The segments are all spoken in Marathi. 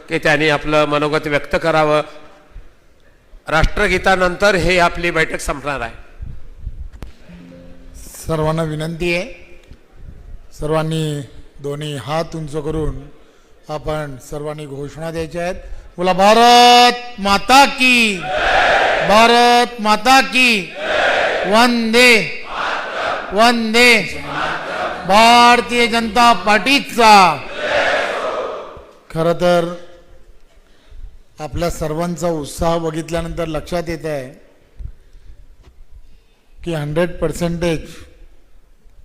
की त्यांनी आपलं मनोगत व्यक्त करावं। राष्ट्रगीतानंतर हे आपली बैठक संपणार आहे। सर्वांना विनंती आहे, सर्वांनी दोन्ही हात उंच करून आपण सर्वांनी घोषणा द्यायच्या आहेत। बोला भारत माता की, भारत माता की, वंदे वंदे। भारतीय जनता पार्टीचा खरं तर आपल्या सर्वांचा उत्साह बघितल्यानंतर लक्षात येत आहे की 100%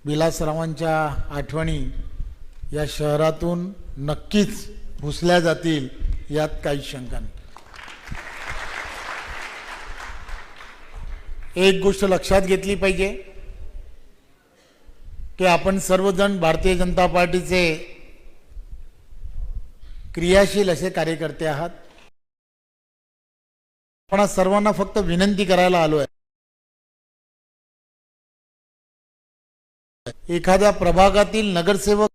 विलासरावांच्या आठवणी या शहरातून नक्कीच पुसल्या जातील, यात काही शंका नाही। एक गोष्ट लक्षात घेतली पाहिजे की आपण सर्वजण भारतीय जनता पार्टीचे क्रियाशील असे कार्यकर्ते आहात। पण सर्वांना फक्त विनंती करायला आलो आहे, एखाद्या प्रभागातील नगरसेवक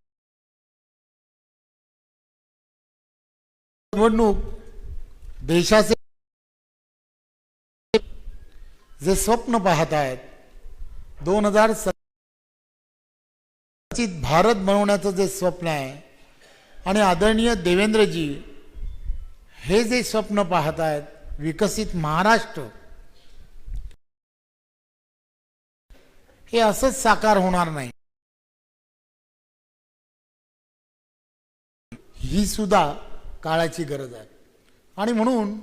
निवडणूक देशाचे जे स्वप्न पाहत आहेत, 2027 भारत बनवण्याचं जे स्वप्न आहे आणि आदरणीय देवेंद्रजी हे जे स्वप्न पाहत आहेत, विकसित महाराष्ट्र, हे असंच साकार होणार नाही। ही सुद्धा काळाची गरज आहे आणि म्हणून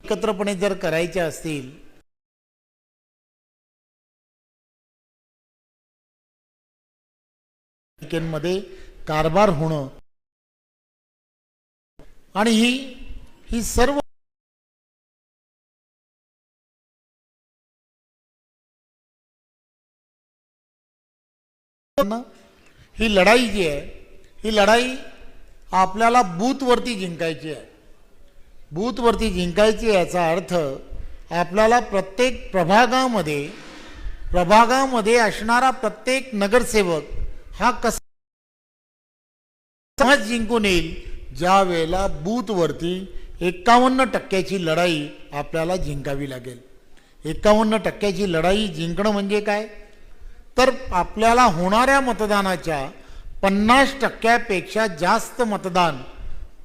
एकत्रपणे जर करायचे असतील मध्ये कारभार होणं आणि ही सर्व ही लढाई जी आहे, ही लढाई आपल्याला बूथवरती जिंकायची आहे। बूथवरती जिंकायची याचा अर्थ आपल्याला प्रत्येक प्रभागामध्ये असणारा प्रत्येक नगरसेवक हा कसा जिंकून येईल, ज्या वेळेला बूथवरती 51% लढाई आपल्याला जिंकावी लागेल। 51% लढाई जिंकणं म्हणजे काय, तर आपल्याला होणाऱ्या मतदानाच्या 50%पेक्षा जास्त मतदान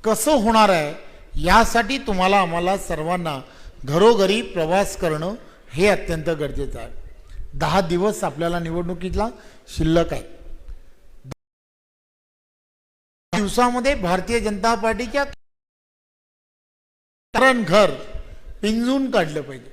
कसं होणार आहे, यासाठी तुम्हाला आम्हाला सर्वांना घरोघरी प्रवास करणं हे अत्यंत गरजेचं आहे। 10 दिवस आपल्याला निवडणुकीला शिल्लक आहे। दिवसामध्ये भारतीय जनता पार्टीच्या घर पिंजून काढलं पाहिजे।